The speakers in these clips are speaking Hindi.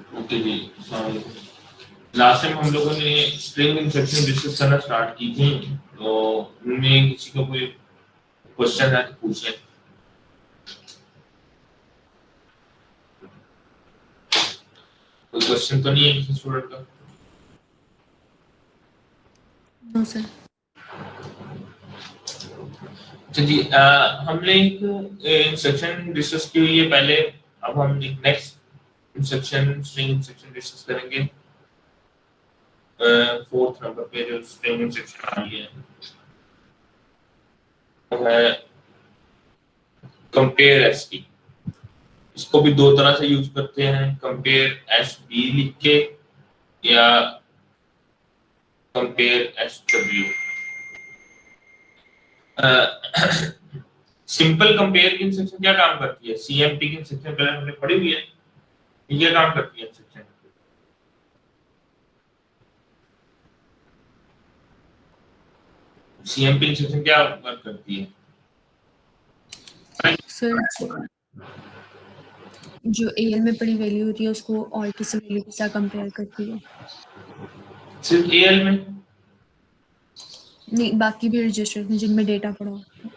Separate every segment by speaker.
Speaker 1: ओके जी, लास्ट टाइम हम लोगों ने स्ट्रिंग इंस्ट्रक्शन डिस्कस करना स्टार्ट की थी, तो उनमें किसी को कोई क्वेश्चन है तो पूछे। कोई क्वेश्चन तो नहीं है किसी स्टूडेंट का?
Speaker 2: No sir.
Speaker 1: अच्छा जी, हमने एक इंस्ट्रक्शन डिस्कस की हुई है पहले, अब हम एक next instruction string instruction discuss करेंगे। फोर्थ नंबर पे जो स्ट्रिंग इंस्ट्रक्शन आ रही है वो है कंपेयर एसटी। इसको भी दो तरह से यूज करते हैं, कंपेयर एसबी लिख के या कंपेयर एसडब्ल्यू। सिंपल कंपेयर की इंस्ट्रक्शन क्या काम करती है? सीएमपी की इंस्ट्रक्शन पहले हमने पढ़ी हुई है, ये क्या काम करती है इंस्ट्रक्शन? सीएमपी इंस्ट्रक्शन क्या वर्क करती है
Speaker 2: सर जो एएल में पड़ी वैल्यू होती है उसको और किसी वैल्यू के साथ कंपेयर करती है।
Speaker 1: सिर्फ एएल में?
Speaker 2: नहीं, बाकी भी रजिस्टर हैं जिनमें डेटा पड़ा होता है।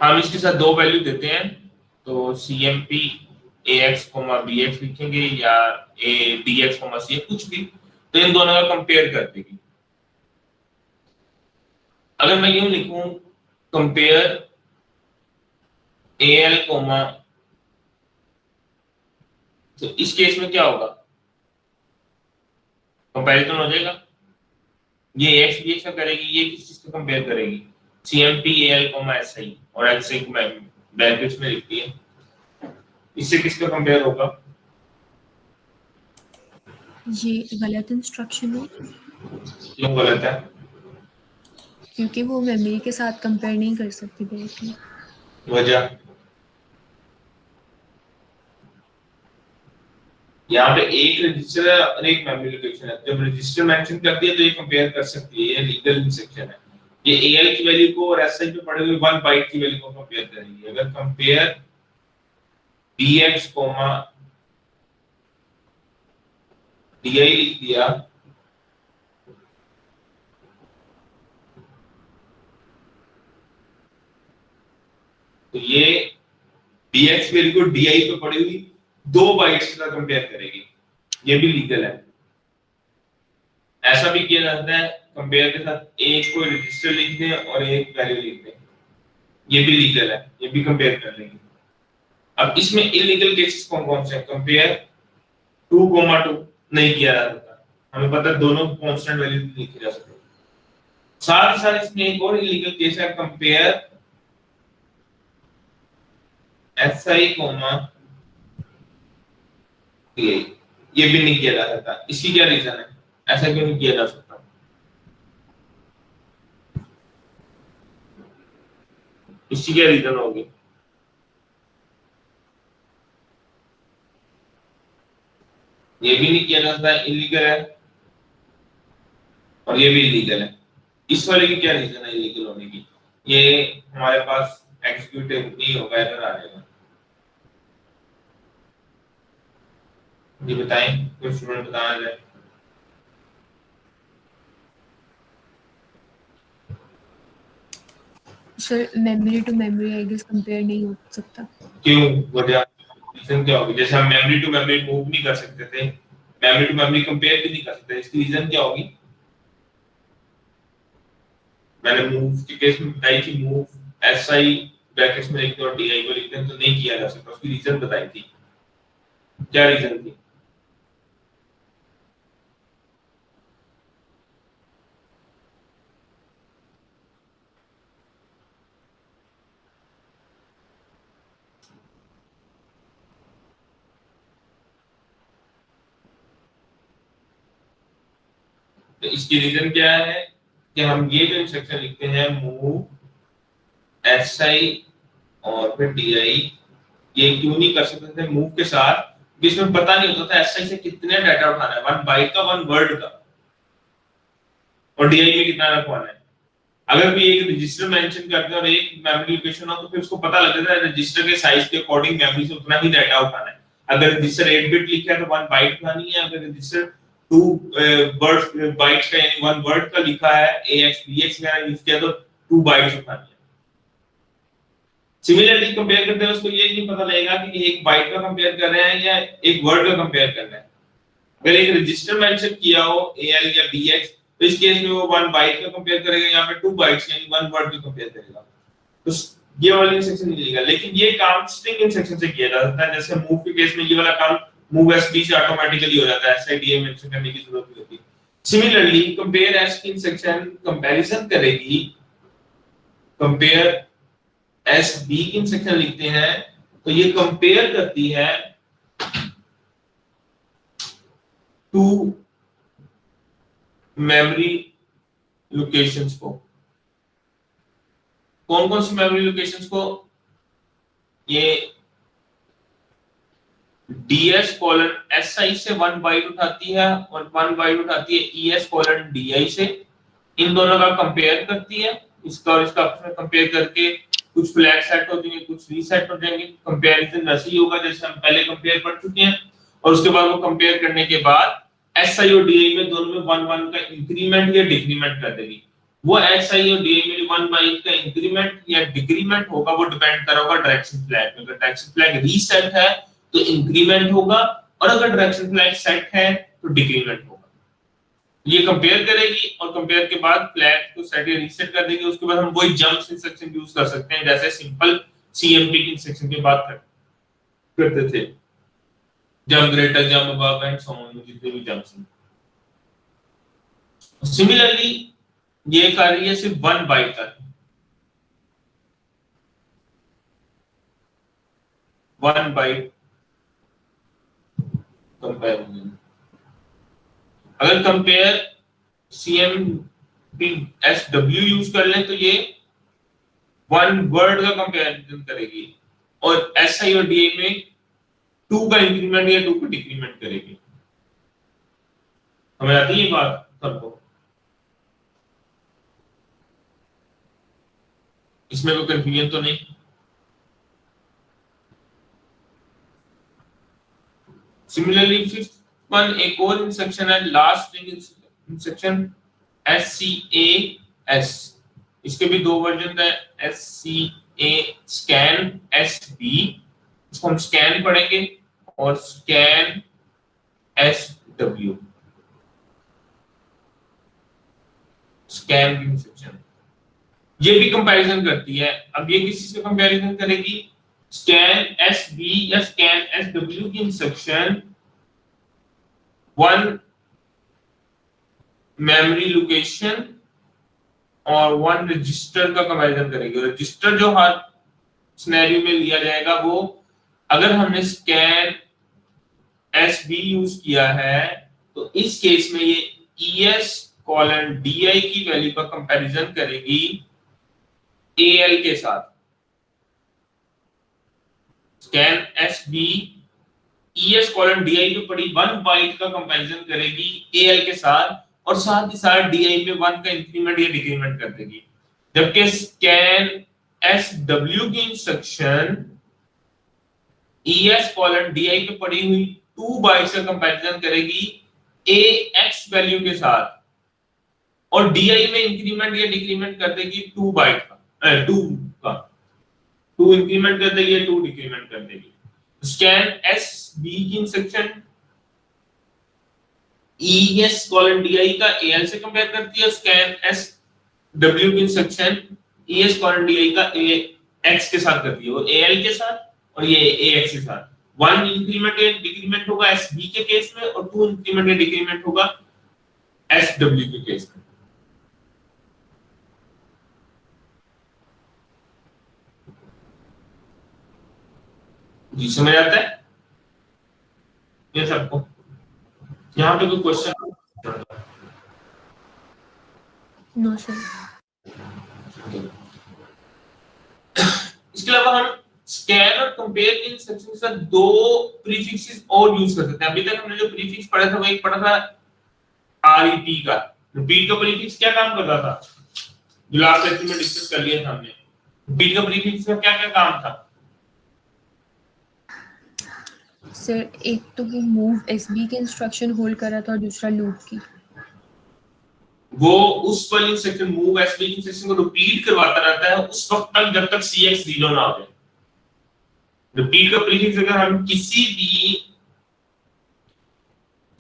Speaker 1: हम इसके साथ दो वैल्यू देते हैं, तो सीएमपी ax, bx लिखेंगे या a dx, c कुछ भी, तो इन दोनों का कंपेयर कर देगी। अगर मैं यूं लिखूं कंपेयर al, तो इस केस में क्या होगा? कंपैरिजन हो जाएगा। ये x dx का करेगी, ये किस चीज को कंपेयर करेगी? cmp al, si, और si को मैं ब्रैकेट्स में लिख दिए, इससे किसका कंपेयर होगा?
Speaker 2: ये गलत इंस्ट्रक्शन है।
Speaker 1: क्यों गलत है?
Speaker 2: क्योंकि वो मेमोरी के साथ कंपेयर नहीं कर सकती डायरेक्टली।
Speaker 1: वजह? यहाँ पे एक रजिस्टर है और एक मेमोरी लोकेशन है, जब रजिस्टर मेंशन करती है तो ये कंपेयर कर सकती है, ये लीगल इंस्ट्रक्शन है। ये एएल की वैल्यू को और एसआई पे पड़े हुए 1 बाइट की वैल्यू को कंपेयर करेगी। अगर कंपेयर bx, di लिख दिया तो ये bx वैल्यू को di पे पड़ी हुई 2 बाइट्स के साथ कंपेयर करेगी, ये भी लीगल है। ऐसा भी किया जाता है, कंपेयर के साथ एक कोई रजिस्टर लिख दें और एक वैल्यू लिख दें, ये भी लीगल है, ये भी कंपेयर कर लेंगे। अब इसमें इलीगल केसेस कौन कौन से हैं? कंपेयर 2,2 नहीं किया जा सकता, हमें पता है दोनों कांस्टेंट वैल्यू लिखे जा सकते हैं। साथ ही साथ इसमें एक और इलीगल केस है, कंपेयर si, ये भी नहीं किया जा सकता। इसकी क्या रीजन है, ऐसा क्यों नहीं किया जा सकता? इसकी क्या रीजन होगी? ये भी नहीं किया जा सकता, इलीगल है, और ये भी इलीगल है। इस वाले की क्या रीजन है इलीगल होने की? ये हमारे पास एग्जीक्यूटिव नहीं होगा, एरर आ जाएगा। जी बताएं, कोई स्टूडेंट बताना जाए।
Speaker 2: Sir memory to memory I guess compare नहीं हो सकता।
Speaker 1: क्यों? वजह रीजन क्या होगी? जैसे हम मेमोरी टू मेमोरी मूव नहीं कर सकते थे, मेमोरी टू मेमोरी कंपेयर भी नहीं कर सकते, इसकी रीजन क्या होगी? मैंने मूव के केस में बताई थी, मूव si ब्रैकेट्स में लिख दो और di को लिख दें तो नहीं किया जा सकता, उसकी रीजन बताई थी। क्या रीजन थी? तो इसकी रीजन क्या है कि हम ये जो इंस्ट्रक्शन लिखते हैं मूव si और फिर di, ये क्यों नहीं कर सकते थे मूव के साथ? इसमें पता नहीं होता था si से कितने डाटा उठाना है, 1 बाइट का, 1 वर्ड का, और di में कितना रखवाना है। अगर भी एक रजिस्टर मेंशन करते हैं और एक मेमोरी लोकेशन हो तो फिर उसको पता लग जाता है रजिस्टर के साइज के अकॉर्डिंग मेमोरी से उतना ही डाटा उठाना है। अगर रजिस्टर 8 बिट लिखा है तो 1 बाइट का नहीं है, अगर रजिस्टर 2 वर्ड बाइट्स का यानी 1 वर्ड का लिखा है ax bx वगैरह यूज किया तो 2 बाइट्स उठानी है। सिमिलरली कंपेयर करते हैं उसको ये नहीं पता लगेगा कि एक बाइट का कंपेयर कर रहे हैं या एक वर्ड का कंपेयर कर रहे हैं। अगर एक रजिस्टर मेंशन किया हो al या bx तो इस केस में वो 1 बाइट का कंपेयर करेगा, यहाँ पे 2 बाइट्स यानी 1 वर्ड का कंपेयर करेगा। तो ये वाला इंस्ट्रक्शन नहीं लिखेगा, लेकिन ये काम स्ट्रिंग इंस्ट्रक्शन से किया जा सकता है। जैसे मूव के केस में ये वाला काम मूव एसबी से ऑटोमेटिकली हो जाता है, SIDA मेंशन करने की जरूरत नहीं होती। सिमिलरली कंपेयर एस की इंस्ट्रक्शन कंपैरिजन करेगी, कंपेयर एस बी की इंस्ट्रक्शन लिखते हैं तो ये कंपेयर करती है टू मेमोरी लोकेशंस को। कौन कौन सी मेमोरी लोकेशंस को? ये ds:si से 1 बाइट उठाती है और 1 बाइट उठाती है es:di से। इन दोनों का कंपेयर करती है, इसका और इसका आपस में कंपेयर करके कुछ फ्लैग सेट हो जाएंगे, कुछ रीसेट हो जाएंगे। कंपैरिजन वैसे ही होगा जैसे हम पहले कंपेयर कर चुके हैं, और उसके बाद वो कंपेयर करने के बाद si और di में दोनों में 1 1 का इंक्रीमेंट या डिक्रीमेंट कर देगी। वो si और di में 1 बाइट का इंक्रीमेंट या डिक्रीमेंट होगा वो डिपेंड कर रहा होगा डायरेक्शन फ्लैग पे। अगर डायरेक्शन फ्लैग रीसेट है तो इंक्रीमेंट होगा, और अगर डायरेक्शन फ्लैग सेट है तो डिक्रीमेंट होगा। ये कंपेयर करेगी और कंपेयर के बाद फ्लैग को सेट या रीसेट कर देगी। उसके बाद हम वही जंप्स इंस्ट्रक्शन यूज कर सकते हैं जैसे सिंपल CMP की इंस्ट्रक्शन की बात करते थे, jump greater, jump above and so on, जितने भी जंप्स हैं। सिमिलरली ये कर रही है सिर्फ 1 बाइट का, 1 बाइट कंपैरिजन। अगर कंपेयर CMP SW यूज कर लें तो ये 1 वर्ड का कंपैरिजन करेगी, और SI और DI में 2 का इंक्रीमेंट या 2 का डिक्रीमेंट करेगी। हमें आती है बात सबको? इसमें कोई कंफ्यूजन तो नहीं? सिमिलरली फिफ्थ वन एक और इंस्ट्रक्शन है, लास्ट इंस्ट्रक्शन SCAS। इसके भी 2 वर्जन है, SCA स्कैन SB, इसको हम स्कैन पढ़ेंगे, और स्कैन SW, स्कैन इंस्ट्रक्शन। ये भी कंपैरिजन करती है। अब ये किसी से कंपैरिजन करेगी? स्कैन SB या स्कैन SW की इंस्ट्रक्शन 1 मेमोरी लोकेशन और 1 रजिस्टर का कंपैरिजन करेगी। रजिस्टर जो हर सिनेरियो में लिया जाएगा वो, अगर हमने स्कैन SB यूज किया है तो इस केस में ये es:di की वैल्यू का कंपैरिजन करेगी AL के साथ। स्कैन SB es:di पे पड़ी 1 बाइट का कंपैरिजन करेगी AL के साथ, और साथ ही साथ DI में 1 का इंक्रीमेंट या डिक्रीमेंट कर देगी। जबकि स्कैन SW की इंस्ट्रक्शन es:di पे पड़ी हुई 2 बाइट्स का कंपैरिजन करेगी AX वैल्यू के साथ, और DI में इंक्रीमेंट या डिक्रीमेंट कर देगी 2 बाइट का, 2 इंक्रीमेंट कर देगी, 2 डिक्रीमेंट कर देगी। स्कैन SB की इंस्ट्रक्शन es:di का AL से कंपेयर करती है, स्कैन SW की इंस्ट्रक्शन es:di का AX के साथ करती है, वो AL के साथ और ये AX के साथ। 1 इंक्रीमेंट या डिक्रीमेंट होगा SB के केस में, और 2 इंक्रीमेंट या डिक्रीमेंट होगा SW के केस में। जी समझ आता है ये सबको? यहाँ पे कोई क्वेश्चन?
Speaker 2: No sir.
Speaker 1: इसके अलावा हम स्कैन और कंपेयर के इंस्ट्रक्शन के साथ 2 प्रीफिक्सेस और यूज कर सकते हैं। अभी तक हमने जो प्रीफिक्स पढ़ा था वो एक पढ़ा था REP का। रिपीट का प्रीफिक्स क्या काम करता था, जो लास्ट लेक्चर में डिस्कस कर लिया था हमने। रिपीट का प्रीफिक्स का क्या क्या काम था?
Speaker 2: सर एक तो वो मूव एसबी के इंस्ट्रक्शन होल्ड कर रहा था और दूसरा लूप की।
Speaker 1: वो उस वाली इंस्ट्रक्शन मूव एसबी की इंस्ट्रक्शन को रिपीट करवाता रहता है उस वक्त तक जब तक cx 0 ना हो जाए। रिपीट का प्रीफिक्स अगर हम किसी भी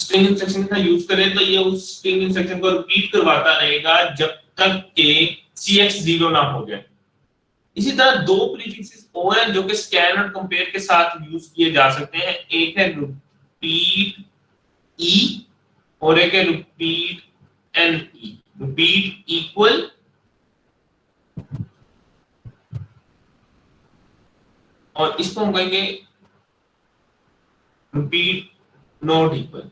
Speaker 1: स्ट्रिंग इंस्ट्रक्शन का यूज करें तो ये उस स्ट्रिंग इंस्ट्रक्शन को रिपीट करवाता रहेगा जब तक के cx 0 ना हो जाए। इसी तरह दो प्रीफिक्सेस और हैं जो कि स्कैन और कंपेयर के साथ यूज किए जा सकते हैं। एक है रिपीट ई और एक है repeat N E. Repeat equal और इसको हम कहेंगे रिपीट नॉट इक्वल।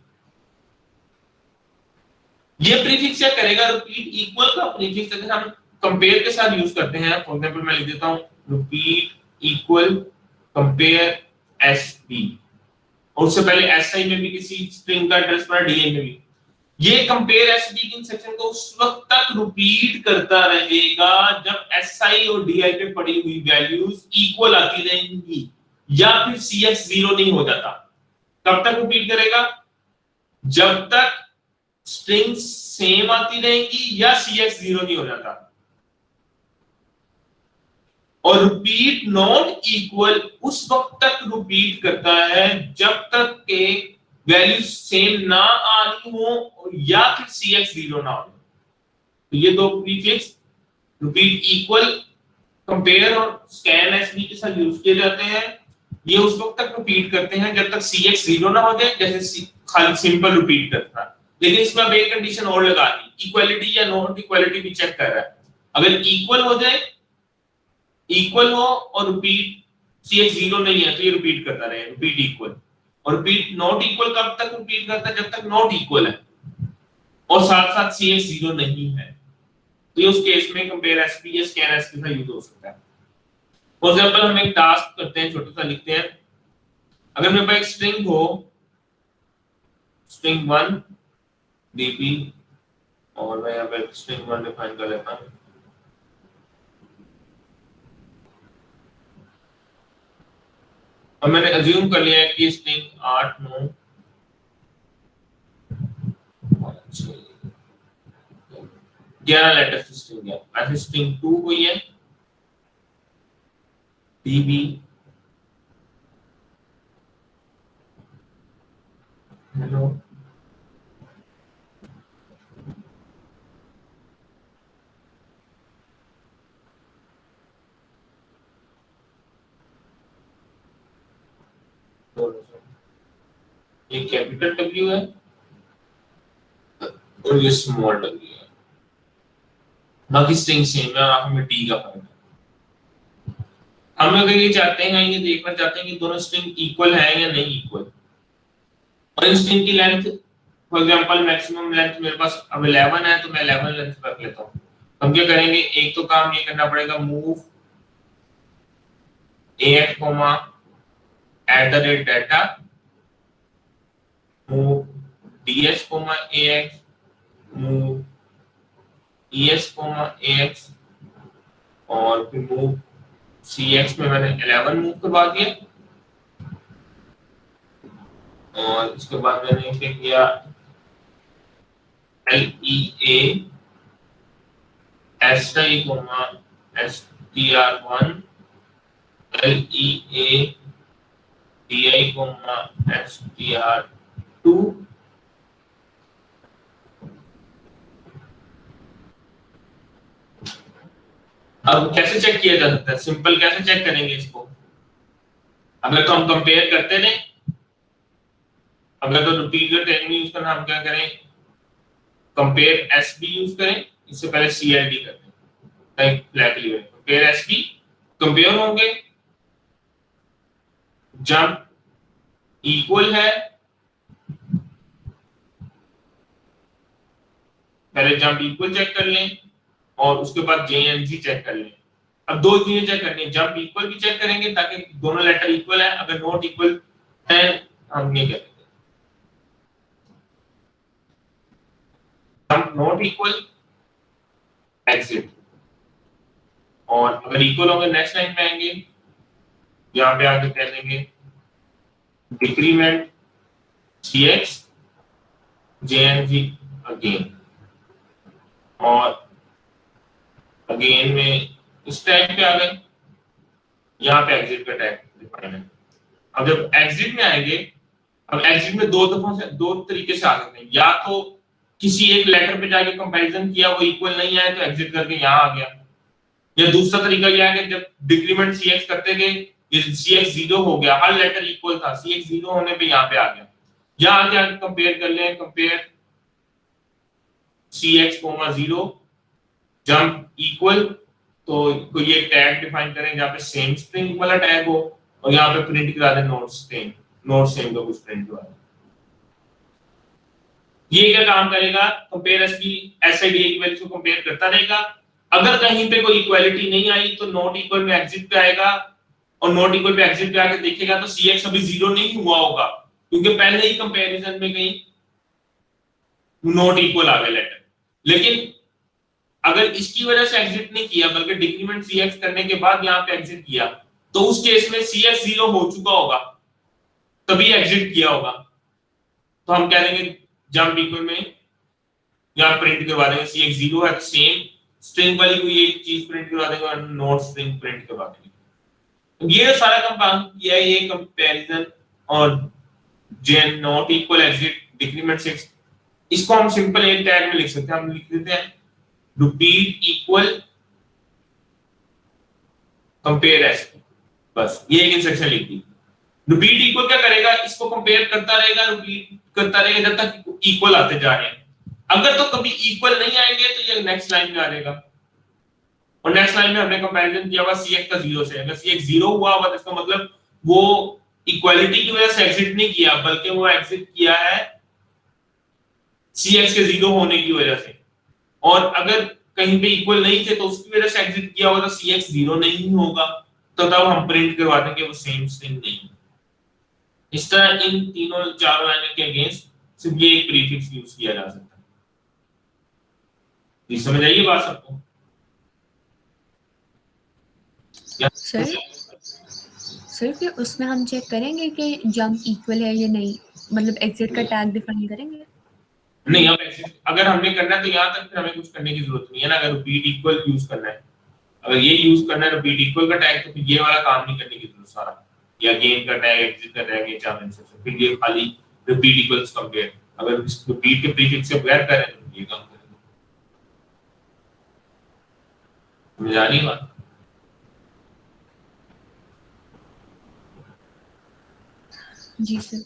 Speaker 1: ये प्रीफिक्स क्या करेगा, रिपीट इक्वल का प्रीफिक्स अगर हम कंपेयर के साथ यूज करते हैं, फॉर एग्जांपल मैं लिख देता हूं रिपीट इक्वल कंपेयर एसबी और उससे पहले एसआई में भी किसी स्ट्रिंग का एड्रेस पड़ा, डीए में भी। ये कंपेयर एसबी के सेक्शन को उस वक्त तक रिपीट करता रहेगा जब एसआई और डीआई पे पड़ी हुई वैल्यूज इक्वल आती रहेंगी या फिर सीएक्स 0 नहीं हो जाता। कब तक रिपीट करेगा, जब तक स्ट्रिंग सेम आती रहेगी या cx 0 नहीं हो जाता। और रिपीट नॉट इक्वल उस वक्त तक रिपीट करता है जब तक के वैल्यू सेम ना आ रही हो या फिर cx 0 ना हो। तो ये दो प्रीफिक्स रिपीट इक्वल, कंपेयर और स्कैन एसबी के साथ यूज किए जाते हैं। ये उस वक्त तक रिपीट करते हैं जब तक cx 0 ना हो जाए, जैसे खाली सिंपल रिपीट करता है। लेकिन इसमें अब एक कंडीशन और लगा दी, इक्वालिटी या नॉट इक्वालिटी भी चेक कर रहा है। अगर इक्वल हो जाए, इक्वल हो और रिपीट cx 0 नहीं है तो ये रिपीट करता रहे, रिपीट इक्वल। और रिपीट नॉट इक्वल कब तक रिपीट करता है, जब तक नॉट इक्वल है और साथ साथ cx 0 नहीं है। तो ये उस केस में कंपेयर एसपी या स्कैन एसपी का यूज हो सकता है। फॉर एग्जांपल हम एक टास्क करते हैं, छोटा सा लिखते हैं। अगर मेरे पास एक स्ट्रिंग हो, स्ट्रिंग 1 dp और मैं यहाँ पे स्ट्रिंग 1 डिफाइन कर लेता हूँ। और मैंने अज्यूम कर लिया है कि स्ट्रिंग 8 9 11 लेटर्स की स्ट्रिंग है। ऐसे स्ट्रिंग 2 कोई है db हेलो ये कैपिटल W है और ये स्मॉल w है। बाकी स्ट्रिंग सेम है और हमें d का फर्क है। हम अगर ये चाहते हैं, ये देखना चाहते हैं कि दोनों स्ट्रिंग इक्वल है या नहीं इक्वल, और इन स्ट्रिंग की length for example maximum length मेरे पास अब 11 है तो मैं 11 लेंथ रख लेता हूं। हम क्या करेंगे, एक तो काम ये करना पड़ेगा, move ax @data move ds ax move es ax और फिर मूव cx में मैंने 11 मूव करवा दिया। और इसके बाद मैंने क्या किया, lea si str1 lea di str2। अब कैसे चेक किया जा सकता है, सिंपल कैसे चेक करेंगे इसको। अगर तो हम कंपेयर करते रहे, अगर तो रिपीट करते यूज करना, हम क्या करें, कंपेयर एसबी यूज करें। इससे पहले सीएलडी करते हैं, कंपेयर एसबी, कंपेयर होंगे जब इक्वल है, पहले जंप इक्वल चेक कर लें और उसके बाद जेएनजी चेक कर लें। अब दो चीजें चेक करनी है, जंप इक्वल भी चेक करेंगे ताकि दोनों लेटर इक्वल है। अगर नॉट इक्वल है हम ये करेंगे जंप नॉट इक्वल एग्जिट, और अगर इक्वल होंगे नेक्स्ट लाइन में आएंगे, यहाँ पे आके कह देंगे डिक्रीमेंट cx jng अगेन, और अगेन में इस टैग पे आ गए, यहाँ पे एग्जिट का टैग डिफाइन है। अब जब एग्जिट में आएंगे, अब एग्जिट में दो तरीके से आ सकते हैं, या तो किसी एक लेटर पे जाके कंपैरिजन किया, वो इक्वल नहीं आया तो एग्जिट करके यहाँ आ गया, या दूसरा तरीका क्या है कि जब डिक्रीमेंट cx करते गए, ये cx 0 हो गया, हर लेटर इक्वल था, cx 0 होने पे यहाँ पे आ गया, यहाँ आके आगे कंपेयर कर लें, कंपेयर cx, 0 जंप इक्वल, तो कोई एक टैग डिफाइन करें जहाँ पे सेम स्ट्रिंग वाला टैग हो, और यहाँ पे प्रिंट करा दें नोट सेम का कुछ प्रिंट करा दें। ये क्या काम करेगा, कंपेयर एसपी एसआईडीए की वैल्यू को कंपेयर करता रहेगा, अगर कहीं पे कोई इक्वालिटी नहीं आई तो नॉट इक्वल में एग्जिट पे आएगा, और नॉट इक्वल पे एग्जिट पे आके देखेगा तो cx अभी 0 नहीं हुआ होगा, क्योंकि पहले ही कंपैरिजन में कहीं नॉट इक्वल आ गया लेटर। लेकिन अगर इसकी वजह से एग्जिट नहीं किया, बल्कि डिक्रीमेंट cx करने के बाद यहाँ पे एग्जिट किया, तो उस केस में cx 0 हो चुका होगा, तभी एग्जिट किया होगा, तो हम कह देंगे जंप इक्वल में यहाँ प्रिंट करवा देंगे cx 0 है तो सेम स्ट्रिंग वाली कोई एक चीज प्रिंट करवा देंगे और नोट स्ट्रिंग प्रिंट करवा देंगे। तो ये सारा काम किया है, ये कंपैरिजन और जेन नॉट इक्वल एग्जिट डिक्रीमेंट 6, इसको हम सिंपल एक टैग में लिख सकते हैं, हम लिख देते हैं रिपीट इक्वल कंपेयर एसपी, बस ये एक इंस्ट्रक्शन लिख दी। रिपीट इक्वल क्या करेगा, इसको कंपेयर करता रहेगा, रिपीट करता रहेगा जब तक इक्वल आते जा रहे हैं, अगर तो कभी इक्वल नहीं आएंगे तो ये नेक्स्ट लाइन में आ जाएगा, और नेक्स्ट लाइन में हमने कंपैरिजन किया हुआ cx का 0 से, अगर cx 0 हुआ होगा तो इसका मतलब वो इक्वालिटी की वजह से एग्जिट नहीं किया, बल्कि वो एग्जिट किया है cx के 0 होने की वजह से, और अगर कहीं पे इक्वल नहीं थे तो उसकी वजह से एग्जिट किया होगा तो cx 0 नहीं होगा, तो तब हम प्रिंट करवा देंगे वो सेम स्ट्रिंग नहीं। इस तरह इन तीनों चार लाइनों के अगेंस्ट सिर्फ ये एक प्रीफिक्स यूज किया जा सकता है। ये समझ आइए बात सबको?
Speaker 2: सर फिर उसमें हम चेक करेंगे कि जंप इक्वल है या नहीं, मतलब एग्जिट का टैग डिफाइन करेंगे?
Speaker 1: नहीं, अब अगर हमने करना है तो यहाँ तक फिर हमें कुछ करने की जरूरत नहीं है ना, अगर रिपीट इक्वल यूज करना है, अगर ये यूज करना है रिपीट इक्वल का टैग, तो फिर ये वाला काम नहीं करने की जरूरत सारा, या गेन का टैग, एग्जिट का टैग, ये चार इंस्ट्रक्शन, फिर ये खाली रिपीट इक्वल्स कंपेयर, अगर इस रिपीट के प्रीफिक्स से बगैर करें तो ये काम करेंगे। समझ आ रही बात?
Speaker 2: जी सर।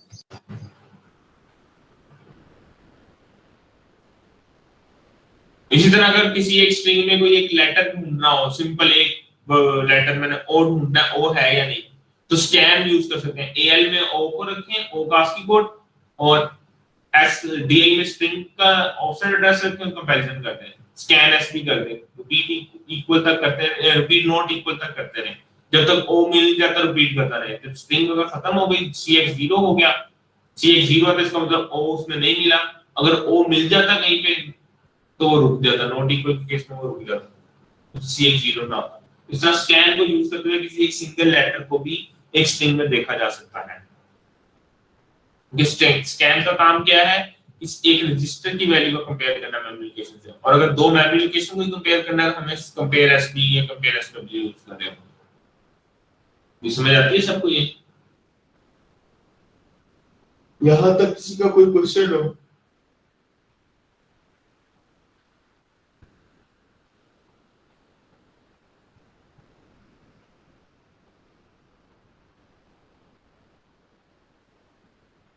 Speaker 1: इसी तरह अगर किसी एक स्ट्रिंग में कोई एक लेटर ढूंढना हो, सिंपल एक लेटर मैंने ओ ढूंढना, ओ है या नहीं, तो स्कैन यूज कर सकते हैं, एल में ओ को रखें, ओ का ASCII कोड, और एस डी में स्ट्रिंग का ऑफसेट एड्रेस रखें, और कंपैरिजन करते हैं, स्कैन एस भी करते हैं, रिपीट इक्वल तक करते हैं, रिपीट नॉट इक्वल तक करते रहे, जब तक ओ मिल जाता रिपीट करता रहे, जब स्ट्रिंग अगर खत्म हो गई, cx 0 हो गया, cx 0 है तो इसका मतलब ओ उसमें नहीं मिला, अगर ओ मिल जाता कहीं पे तो वो रुक जाता, नॉट इक्वल के केस में वो रुक जाता, cx 0 ना होता। इस तरह स्कैन को यूज करते हुए किसी एक सिंगल लेटर को भी एक स्ट्रिंग में देखा जा सकता है। स्कैन का काम क्या है, इस एक रजिस्टर की वैल्यू को कंपेयर करना मेमोरी लोकेशन से, और अगर दो मेमोरी लोकेशन को कंपेयर करना है तो हमें कंपेयर एसपी या कंपेयर एसडब्ल्यू यूज कर रहे हैं। ये समझ आती है सबको? ये यहां तक किसी का कोई क्वेश्चन हो?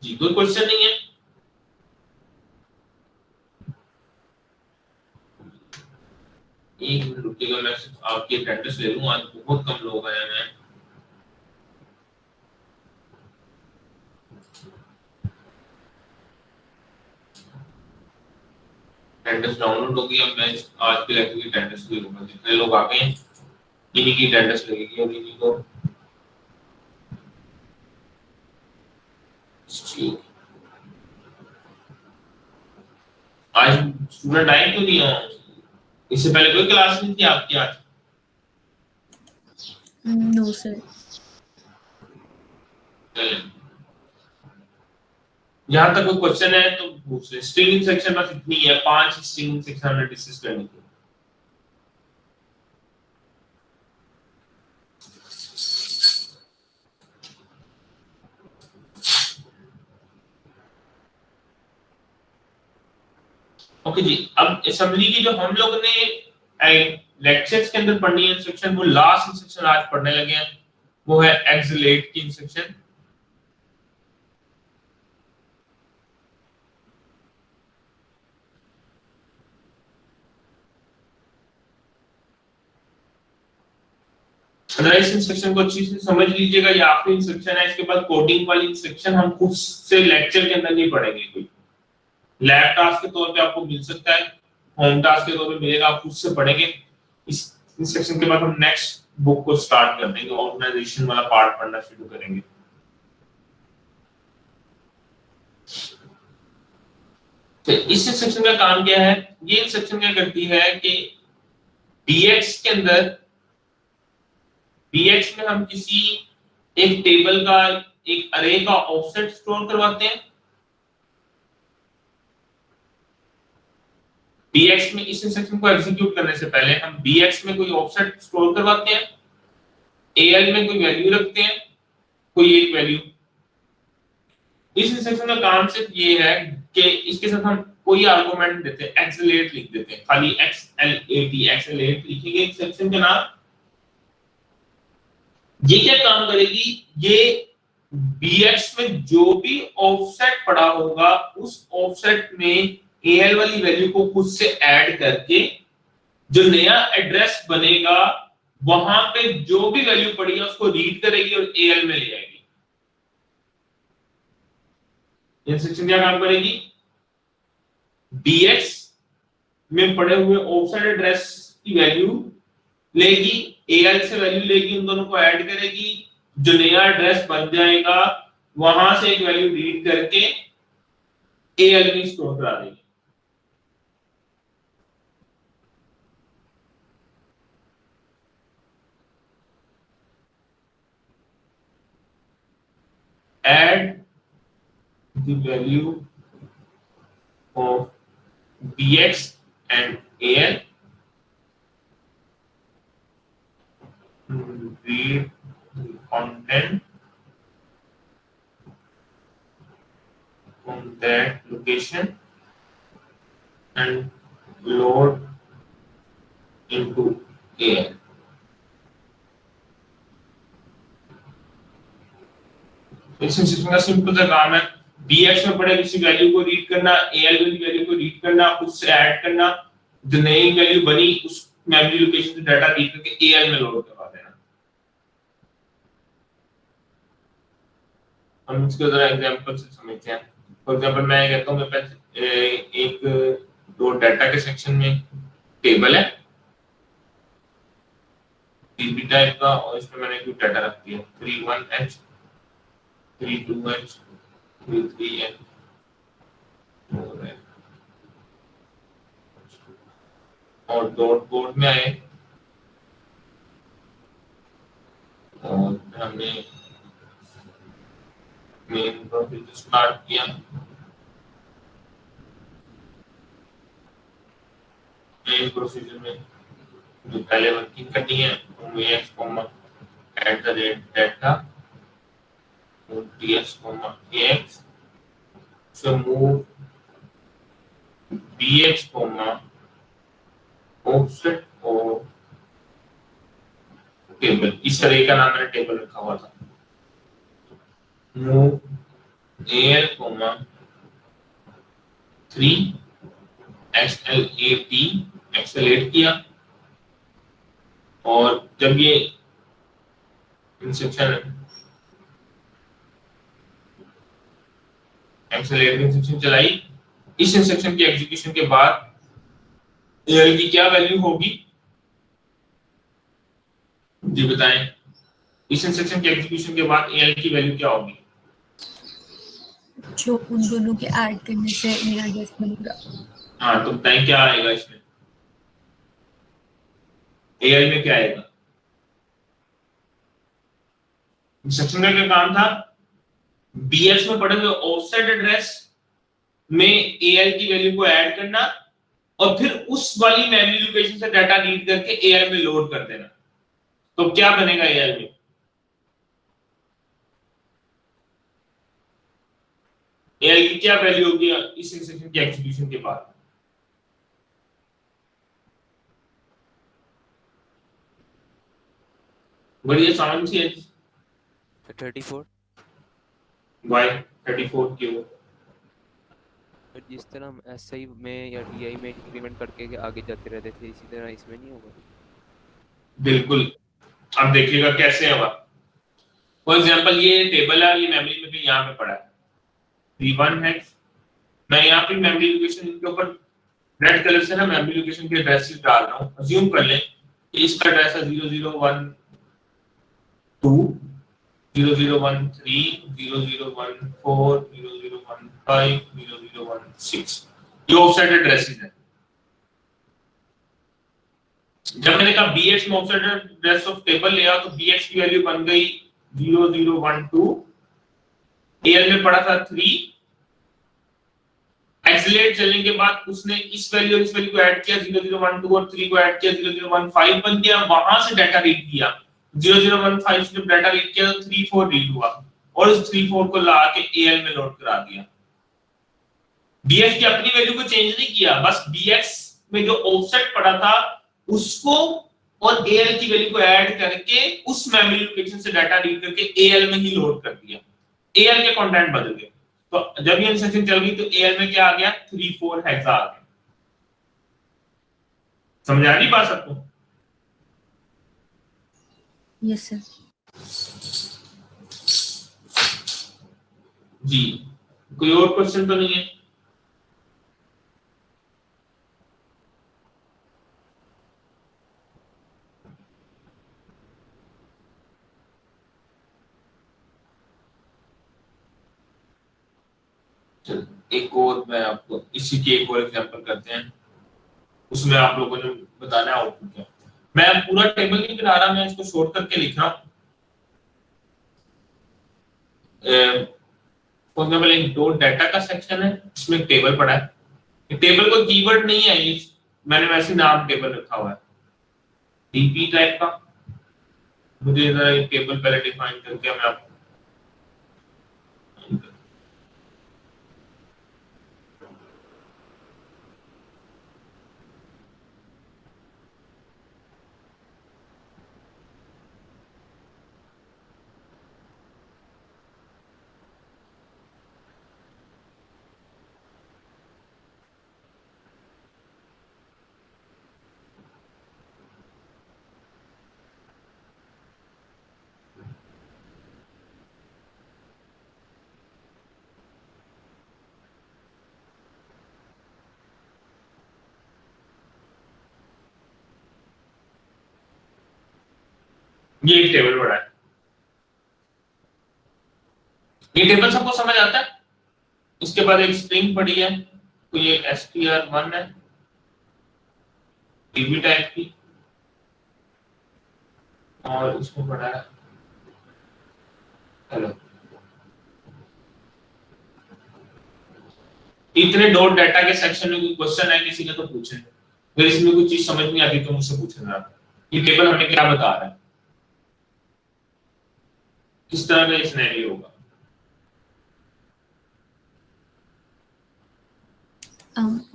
Speaker 1: जी कोई क्वेश्चन नहीं है? एक मिनट रुकिएगा, मैं आपकी अटेंडेंस ले लूं, आज बहुत कम लोग आए हैं। अटेंडेंस डाउनलोड होगी, अब मैं आज के लेक्चर की अटेंडेंस ले लूंगा, जितने लोग आ गए हैं इन्हीं की अटेंडेंस लगेगी, और इन्हीं को आज स्टूडेंट आए क्यों नहीं आए? इससे पहले कोई क्लास नहीं थी आपकी आज?
Speaker 2: No sir.
Speaker 1: यहाँ तक कोई क्वेश्चन है तो पूछ ले। स्ट्रिंग इंस्ट्रक्शन बस इतनी है, 5 स्ट्रिंग इंस्ट्रक्शन हमने डिस्कस करनी थी। ओके जी, अब असेंबली की जो हम लोग ने लेक्चर्स के अंदर पढ़नी है इंस्ट्रक्शन, वो लास्ट इंस्ट्रक्शन आज पढ़ने लगे हैं, वो है एक्सलेट की इंस्ट्रक्शन। इस इंस्ट्रक्शन को अच्छी से समझ लीजिएगा, ये आखिरी इंस्ट्रक्शन है। इसके बाद कोडिंग वाली इंस्ट्रक्शन हम खुद से लेक्चर के अंदर नहीं पढ़ेंगे, कोई लैब टास्क के तौर पे आपको मिल सकता है, होम टास्क के तौर पे मिलेगा, आप खुद से पढ़ेंगे। इस इंस्ट्रक्शन के बाद हम नेक्स्ट बुक को स्टार्ट कर देंगे, ऑर्गेनाइजेशन वाला पार्ट पढ़ना शुरू करेंगे। तो इस इंस्ट्रक्शन का काम क्या है? ये इंस्ट्रक्शन क्या करती है कि dx के अंदर, dx में हम किसी एक टेबल का, एक अरे का ऑफसेट स्टोर करवाते हैं। dx में इस इंस्ट्रक्शन को एग्जीक्यूट करने से पहले हम dx में कोई ऑफसेट स्टोर करवाते हैं, al में कोई वैल्यू रखते हैं, कोई एक वैल्यू। इस इंस्ट्रक्शन का काम सिर्फ ये है कि इसके साथ हम कोई आर्गुमेंट देते हैं, एक्सलेट लिख देते हैं, खाली XLAT एक्सलेट लिखेंगे इंस्ट्रक्शन का नाम। ये क्या काम करेगी? ये dx में जो भी ऑफसेट पड़ा होगा उस ऑफसेट में al वाली वैल्यू को खुद से ऐड करके जो नया एड्रेस बनेगा वहां पे जो भी वैल्यू पड़ी है उसको रीड करेगी और al में ले जाएगी। इंस्ट्रक्शन क्या काम करेगी? dx में पड़े हुए ऑफसेट एड्रेस की वैल्यू लेगी, al से वैल्यू लेगी, उन दोनों को ऐड करेगी, जो नया एड्रेस बन जाएगा वहां से एक वैल्यू रीड करके al में स्टोर करा देगी। add the value of dx and al, read the content from that location and load into al। इस इंस्ट्रक्शन का सिंपल सा काम है, dx में पड़े किसी वैल्यू को रीड करना, al वाली वैल्यू को रीड करना, उससे ऐड करना, जो नई वैल्यू बनी उस मेमोरी लोकेशन से डाटा रीड करके al में लोड करवा देना। हम इसको जरा एग्जांपल से समझते हैं। फॉर एग्जांपल मैं कहता हूं मेरे पास एक दो डाटा के सेक्शन में टेबल है db टाइप का, और इसमें मैंने कुछ डाटा रख दिया 31h 32h 33h और डॉट बोर्ड में आए और हमने मेन प्रोसीजर स्टार्ट किया। मेन प्रोसीजर में जो पहले वर्किंग करनी है वो ax @data ds ax so move dx offset और टेबल, इस अरे का नाम मैंने टेबल रखा हुआ था। move al 3 XLAT एक्सेलेट किया, और जब ये इंस्ट्रक्शन एक्सेलेट इंस्ट्रक्शन चलाई, इस इंस्ट्रक्शन के एग्जीक्यूशन के बाद al की क्या वैल्यू होगी जी बताएं? इस इंस्ट्रक्शन के एग्जीक्यूशन के बाद al की वैल्यू क्या होगी?
Speaker 2: जो उन दोनों के ऐड करने से नया एड्रेस बनेगा।
Speaker 1: हाँ, तो बताएं क्या आएगा इसमें? al में क्या आएगा? इंस्ट्रक्शन का क्या काम था? BX में पड़े हुए ऑफसेट एड्रेस में AL की वैल्यू को ऐड करना और फिर उस वाली मेमोरी लोकेशन से डाटा रीड करके AL में लोड कर देना। तो क्या बनेगा AL में? AL की क्या वैल्यू होगी इस इंस्ट्रक्शन के एग्जीक्यूशन के बाद? बढ़िया समझ सी है।
Speaker 3: 34।
Speaker 1: वाई 34 क्यों?
Speaker 3: तो जिस तरह हम एसआई में या डीआई में इंक्रीमेंट करके आगे जाते रहते थे, इसी तरह इसमें नहीं होगा?
Speaker 1: बिल्कुल। अब देखिएगा कैसे होगा। फॉर एग्जांपल ये टेबल है, ये मेमोरी में भी यहाँ पे पड़ा है V1 है। मैं यहाँ पे मेमोरी लोकेशन के ऊपर रेड कलर से ना मेमोरी लोकेशन के एड्रेस डाल रहा हूँ। अज्यूम कर लें कि इसका एड्रेस है 0012 0013 0014 0015 0016। ये ऑफसेट एड्रेसेस हैं। जब मैंने कहा BX में ऑफसेट एड्रेस ऑफ टेबल लिया तो BX की वैल्यू बन गई 0012। AL में पड़ा था 3। एक्सीलरेट चलने के बाद उसने इस वैल्यू और इस वैल्यू को ऐड किया 0012 और 3 को ऐड किया 0015 बन गया। वहां से डाटा रीड किया 0015 से जब डाटा रीड किया तो 34 रीड हुआ और उस 34 को ला के AL में लोड करा दिया। BX की अपनी वैल्यू को चेंज नहीं किया, बस BX में जो ऑफसेट पड़ा था उसको और AL की वैल्यू को ऐड करके उस मेमोरी लोकेशन से डाटा रीड करके AL में ही लोड कर दिया। AL के कंटेंट बदल गए। तो जब ये इंस्ट्रक्शन चल गई तो AL में क्या आ गया? 34 हेक्सा आ गया। समझ आ रही बात सबको?
Speaker 2: Yes sir.
Speaker 1: जी, कोई और क्वेश्चन तो नहीं है? एक और मैं आपको इसी की एक और एग्जांपल करते हैं, उसमें आप लोगों ने बताना है आउटपुट क्या। मैं पूरा टेबल नहीं बना रहा, मैं इसको शॉर्ट करके लिख रहा हूं। फॉर एग्जांपल एक डॉट डाटा का सेक्शन है, इसमें एक टेबल पड़ा है। टेबल को कीवर्ड नहीं है, ये मैंने वैसे नाम टेबल रखा हुआ है डीपी टाइप का। मुझे जरा ये टेबल पहले डिफाइन करके मैं आपको ये एक टेबल पड़ा है। ये टेबल सबको समझ आता है? इसके बाद एक स्ट्रिंग पड़ी है, तो ये str1 है डीबी टाइप की, और इसमें पड़ा है हेलो। इतने डॉट डाटा के सेक्शन में कोई क्वेश्चन है किसी ने तो पूछे, अगर इसमें कोई चीज समझ नहीं आती तो मुझसे पूछना। ये टेबल हमें क्या बता रहा है, किस तरह का सिनेरियो होगा?